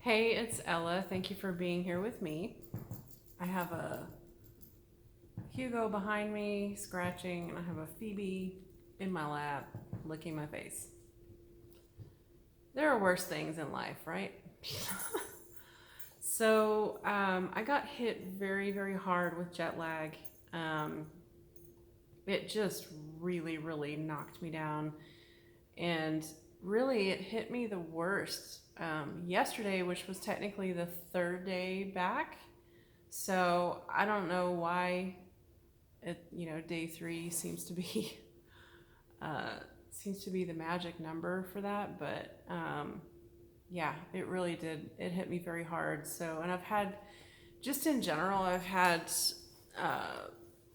Hey, it's Ella. Thank you for being here with me. I have a Hugo behind me scratching, and I have a Phoebe in my lap licking my face. There are worse things in life, right? I got hit very, very hard with jet lag. Um, it just really, really knocked me down. And really, it hit me the worst yesterday, which was technically the third day back. So I don't know why day three uh, seems to be the magic number for that, but yeah, it really did. It hit me very hard. So, and I've had, just in general, I've had uh,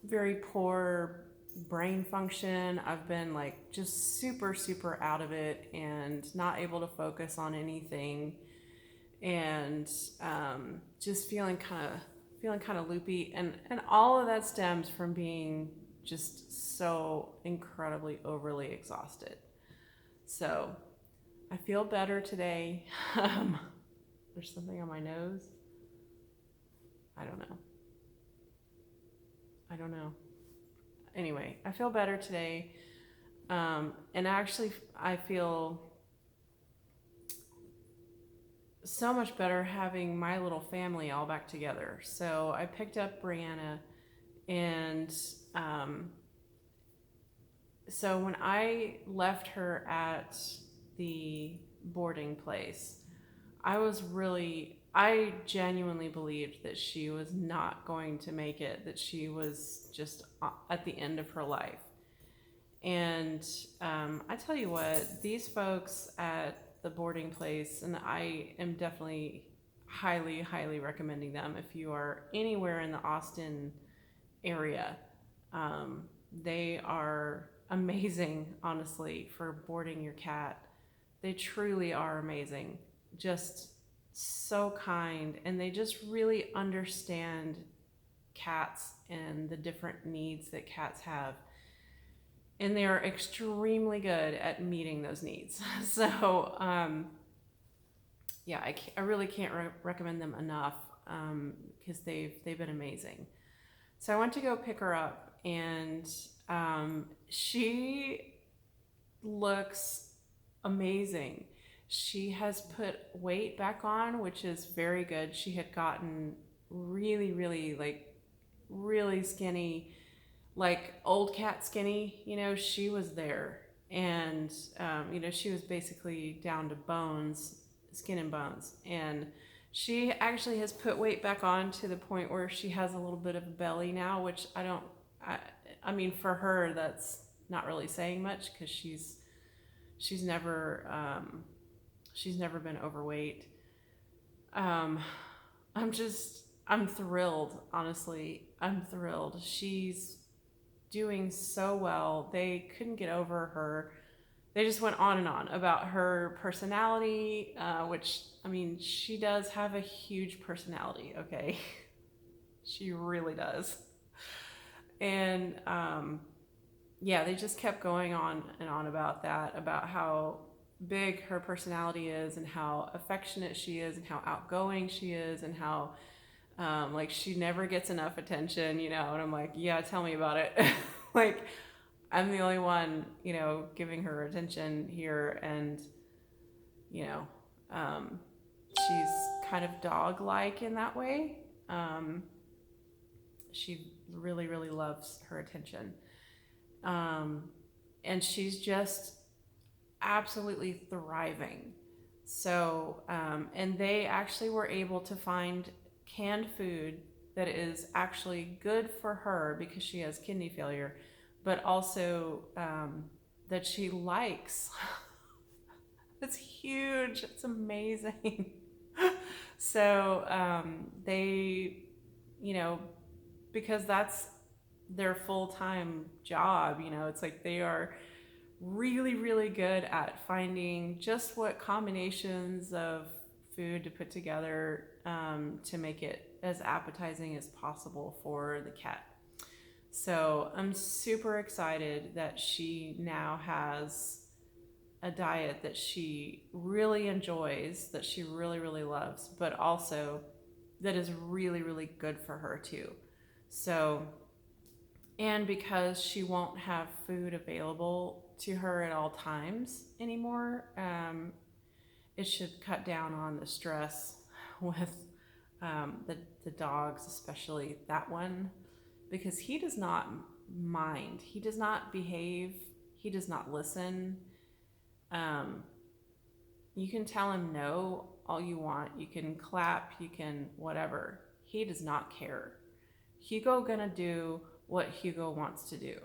very poor brain function. I've been like just super, super out of it and not able to focus on anything, and just feeling kind of loopy, and all of that stems from being just so incredibly overly exhausted. So I feel better today. um, there's something on my nose. I don't know. I don't know. Anyway, I feel better today. And actually, I feel so much better having my little family all back together. So I picked up Brianna, and um, so when I left her at the boarding place, I genuinely believed that she was not going to make it, that she was just at the end of her life. And I tell you what, these folks at the boarding place, and I am definitely highly, highly recommending them if you are anywhere in the Austin area. Um, they are amazing, honestly, for boarding your cat. They truly are amazing. Just so kind, and they just really understand cats and the different needs that cats have. And they are extremely good at meeting those needs. So, yeah, I really can't recommend them enough, because they've been amazing. So I went to go pick her up, and she looks amazing. She has put weight back on, which is very good. She had gotten really, really, like, really skinny, like old cat skinny. She was there. And, she was basically down to bones, skin and bones. And she actually has put weight back on to the point where she has a little bit of a belly now, which I, I mean, for her, that's not really saying much, because she's never she's never been overweight. Um, I'm thrilled, honestly. I'm thrilled. She's doing so well. They couldn't get over her. They just went on and on about her personality, which, I mean, she does have a huge personality, okay? She really does. And yeah, they just kept going on and on about that, about how big her personality is, and how affectionate she is, and how outgoing she is, and how like she never gets enough attention, and I'm like, yeah, tell me about it. Like, I'm the only one, giving her attention here. And, you know, um, she's kind of dog like in that way. She really, really loves her attention. Um, and she's just absolutely thriving. So, and they actually were able to find canned food that is actually good for her, because she has kidney failure, but also that she likes. It's huge. It's amazing. So they, you know, because that's their full time job, it's like they are really, really good at finding just what combinations of food to put together, to make it as appetizing as possible for the cat. So I'm super excited that she now has a diet that she really enjoys, that she really, really loves, but also that is really, really good for her too. So, and because she won't have food available to her at all times anymore, it should cut down on the stress with the dogs, especially that one, because he does not mind. He does not behave. He does not listen. Um, you can tell him no all you want. You can clap. You can whatever. He does not care. Hugo gonna do what Hugo wants to do,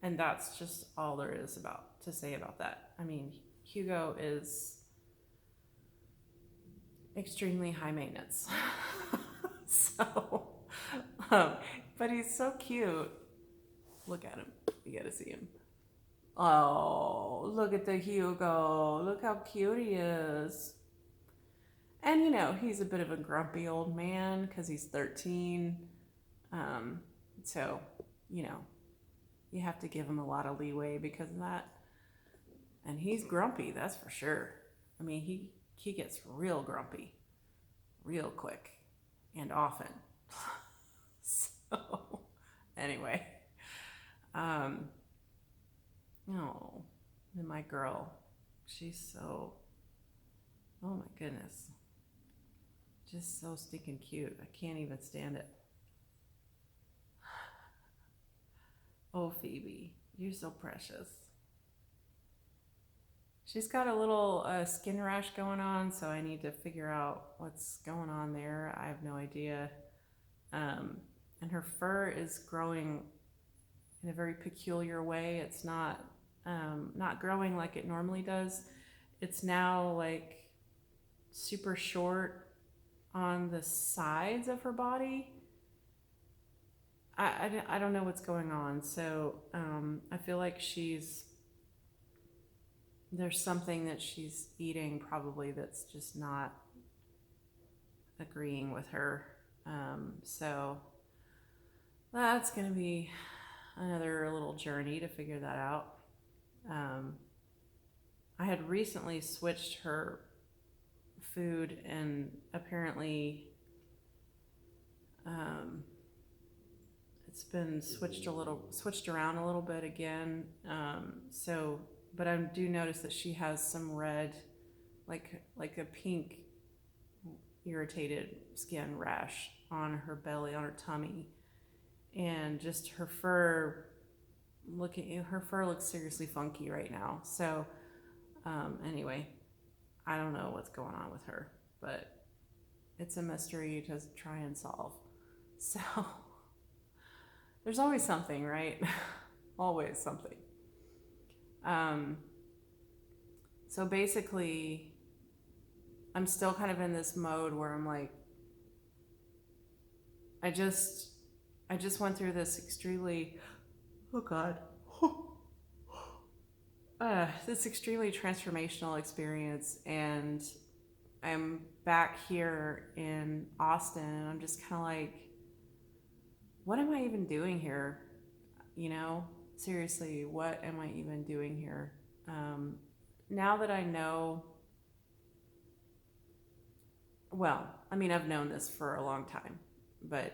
and that's just all there is about to say about that. I mean, Hugo is extremely high maintenance. so, um, but he's so cute. Look at him. You gotta see him. Oh, look at the Hugo. Look how cute he is. And he's a bit of a grumpy old man because he's 13. Um, so, you know, you have to give him a lot of leeway because of that. And he's grumpy, that's for sure. I mean, he gets real grumpy real quick and often. So, anyway, oh, and my girl, she's so, oh my goodness, just so stinking cute. I can't even stand it. Oh, Phoebe, you're so precious. She's got a little skin rash going on, so I need to figure out what's going on there. I have no idea. And her fur is growing in a very peculiar way. It's not growing like it normally does. It's now like super short on the sides of her body. I don't know what's going on. So I feel like there's something that she's eating probably that's just not agreeing with her. So that's going to be another little journey to figure that out. I had recently switched her food, and apparently it's been switched around a little bit again. But I do notice that she has some red, like a pink irritated skin rash on her belly, on her tummy, and just her fur. Her fur looks seriously funky right now. So anyway, I don't know what's going on with her, but it's a mystery to try and solve. So there's always something, right? Always something. So basically, I'm still kind of in this mode where I'm like, I just went through this extremely, oh God, this extremely transformational experience, and I'm back here in Austin, and I'm just kind of like, what am I even doing here? Seriously, what am I even doing here? Now that I know, well, I mean, I've known this for a long time, but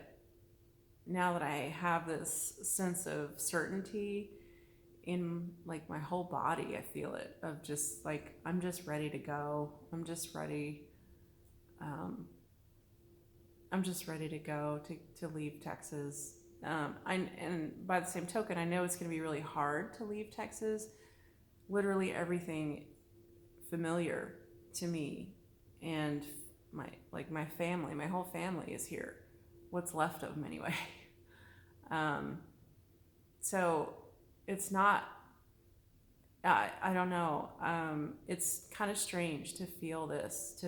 now that I have this sense of certainty in like my whole body, I feel it, of just like, I'm just ready to go. I'm just ready to go to leave Texas. And by the same token, I know it's going to be really hard to leave Texas. Literally everything familiar to me and my family, my whole family is here. What's left of them anyway. So it's not, I don't know. It's kind of strange to feel this,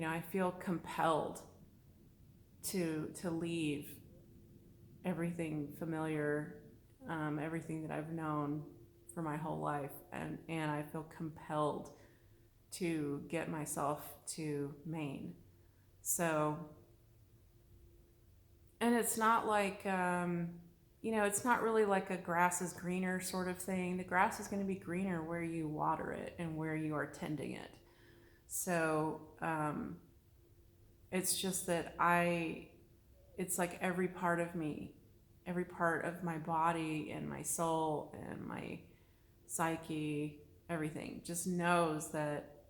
I feel compelled to leave everything familiar, everything that I've known for my whole life, and I feel compelled to get myself to Maine. So, and it's not like it's not really like a grass is greener sort of thing. The grass is going to be greener where you water it and where you are tending it. So it's just that it's like every part of me, every part of my body and my soul and my psyche, everything just knows that,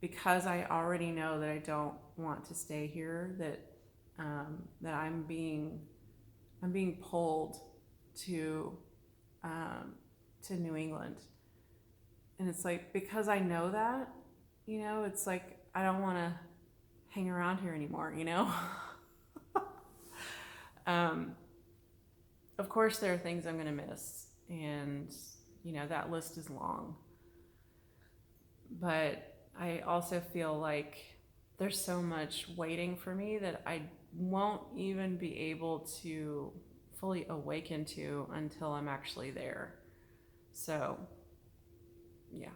because I already know that I don't want to stay here, that I'm being pulled to New England. And it's like, because I know that, it's like I don't want to hang around here anymore. um, of course there are things I'm going to miss, and that list is long. But I also feel like there's so much waiting for me that I won't even be able to fully awaken to until I'm actually there. So, yeah.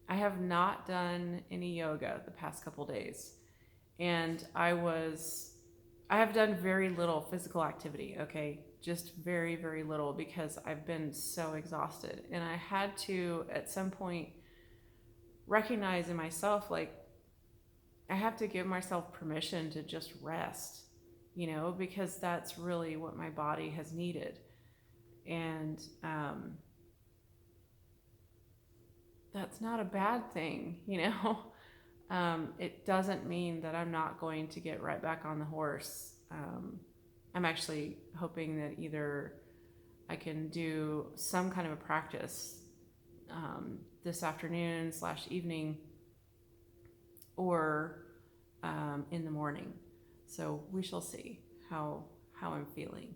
I have not done any yoga the past couple days, and I have done very little physical activity, okay? Just very, very little, because I've been so exhausted. And I had to, at some point, recognize in myself, like, I have to give myself permission to just rest, because that's really what my body has needed. And that's not a bad thing, It doesn't mean that I'm not going to get right back on the horse. I'm actually hoping that either I can do some kind of a practice this afternoon / evening, or in the morning. So we shall see how I'm feeling.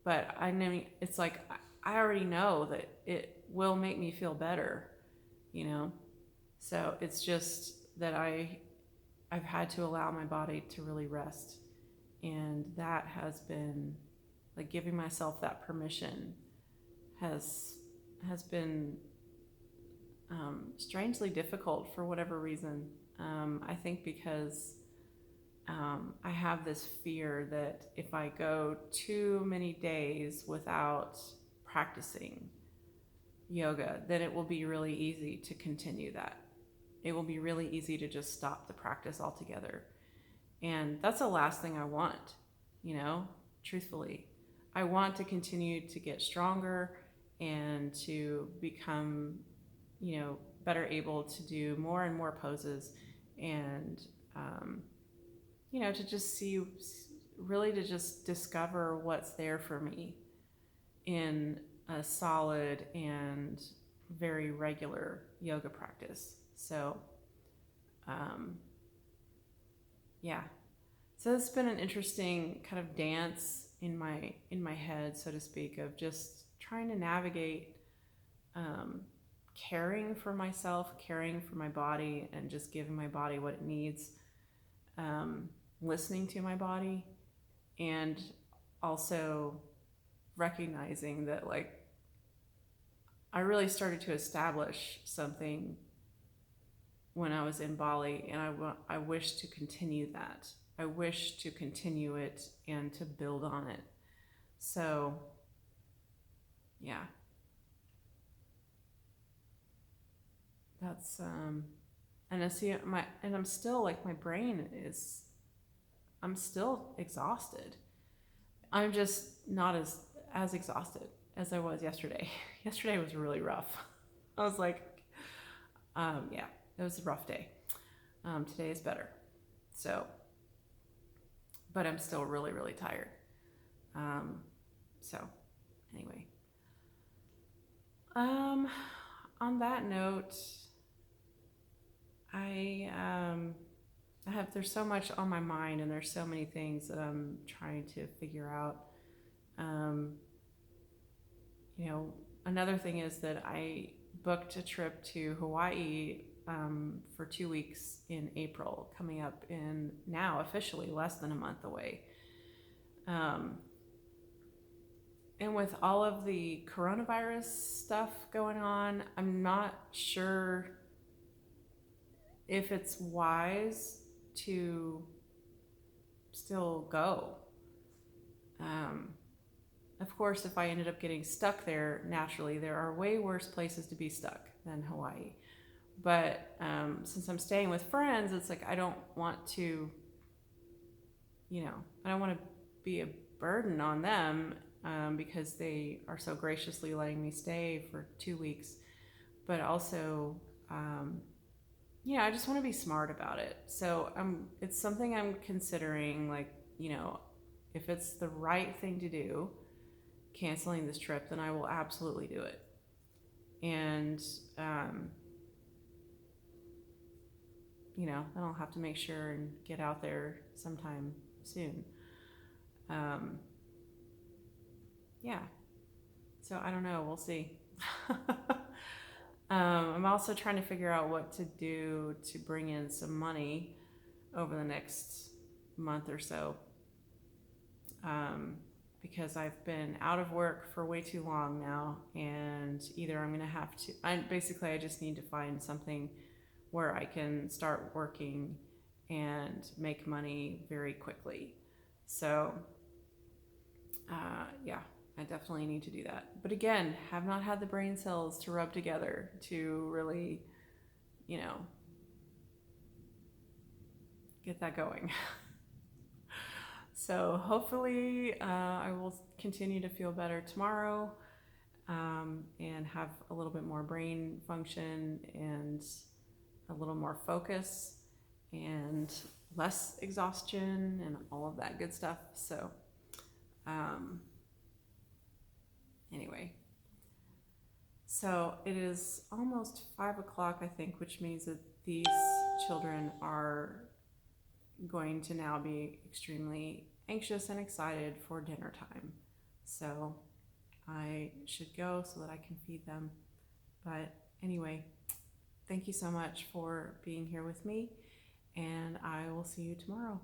But I mean, it's like I already know that it will make me feel better, So it's just that I've had to allow my body to really rest, and that has been, like, giving myself that permission has been strangely difficult for whatever reason. I think because I have this fear that if I go too many days without practicing yoga, then it will be really easy to continue that. It will be really easy to just stop the practice altogether. And that's the last thing I want, truthfully. I want to continue to get stronger and to become, better able to do more and more poses, and, to just really to just discover what's there for me in a solid and very regular yoga practice. So, yeah. So it's been an interesting kind of dance in my head, so to speak, of just trying to navigate caring for myself, caring for my body, and just giving my body what it needs, listening to my body, and also recognizing that, like, I really started to establish something when I was in Bali, and I wish to continue that. I wish to continue it and to build on it. So, yeah. That's and I see I'm still, like, my brain is, I'm still exhausted. I'm just not as exhausted as I was yesterday. Yesterday was really rough. I was like, yeah, it was a rough day. Today is better. So, but I'm still really, really tired. So, anyway. On that note, there's so much on my mind, and there's so many things that I'm trying to figure out. Another thing is that I booked a trip to Hawaii for 2 weeks in April, coming up in now officially less than a month away. And with all of the coronavirus stuff going on, I'm not sure if it's wise to still go. Of course, if I ended up getting stuck there naturally, there are way worse places to be stuck than Hawaii. But since I'm staying with friends, it's like I don't want to, I don't want to be a burden on them because they are so graciously letting me stay for 2 weeks. But also, I just want to be smart about it. So it's something I'm considering, like, if it's the right thing to do, canceling this trip, then I will absolutely do it. And, then I'll have to make sure and get out there sometime soon. Yeah. So I don't know. We'll see. I'm also trying to figure out what to do to bring in some money over the next month or so. Because I've been out of work for way too long now, and either I'm going to have to, I just need to find something where I can start working and make money very quickly. So, yeah, I definitely need to do that. But again, have not had the brain cells to rub together to really, get that going. So hopefully I will continue to feel better tomorrow and have a little bit more brain function and a little more focus and less exhaustion and all of that good stuff. So anyway, so it is almost 5 o'clock, I think, which means that these children are going to now be extremely anxious and excited for dinner time. So I should go so that I can feed them. But anyway, thank you so much for being here with me, and I will see you tomorrow.